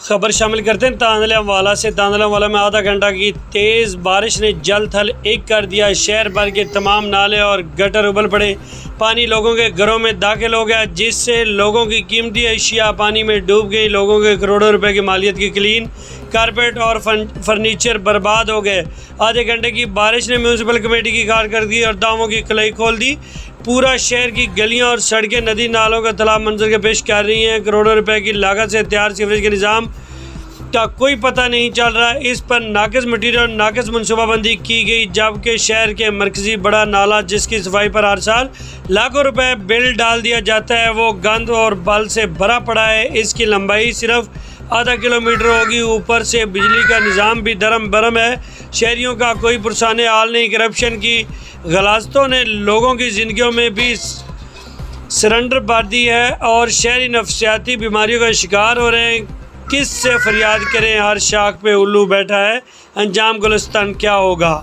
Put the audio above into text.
خبر شامل کرتے ہیں تاندلہ والا سے۔ تاندلہ والا میں آدھا گھنٹہ کی تیز بارش نے جل تھل ایک کر دیا۔ شہر بھر کے تمام نالے اور گٹر ابل پڑے۔ پانی لوگوں کے گھروں میں داخل ہو گیا، جس سے لوگوں کی قیمتی اشیاء پانی میں ڈوب گئی۔ لوگوں کے کروڑوں روپے کی مالیت کی کلین کارپیٹ اور فرنیچر برباد ہو گئے۔ آدھے گھنٹے کی بارش نے میونسپل کمیٹی کی کارکردگی اور داموں کی کلائی کھول دی۔ پورا شہر کی گلیاں اور سڑکیں ندی نالوں کا تالاب منظر کے پیش کر رہی ہیں۔ کروڑوں روپے کی لاگت سے تیار سیوریج کے نظام کا کوئی پتہ نہیں چل رہا۔ اس پر ناقص مٹیریل اور ناقص منصوبہ بندی کی گئی، جبکہ شہر کے مرکزی بڑا نالہ جس کی صفائی پر ہر سال لاکھوں روپے بل ڈال دیا جاتا ہے، وہ گند اور بل سے بھرا پڑا ہے۔ اس کی لمبائی صرف آدھا کلومیٹر ہوگی، اوپر سے بجلی کا نظام بھی درم برم ہے۔ شہریوں کا کوئی پرسان حال نہیں۔ کرپشن کی غلاظتوں نے لوگوں کی زندگیوں میں بھی سرنڈر بھر دی ہے اور شہری نفسیاتی بیماریوں کا شکار ہو رہے ہیں۔ کس سے فریاد کریں؟ ہر شاخ پہ الو بیٹھا ہے، انجام گلستان کیا ہوگا؟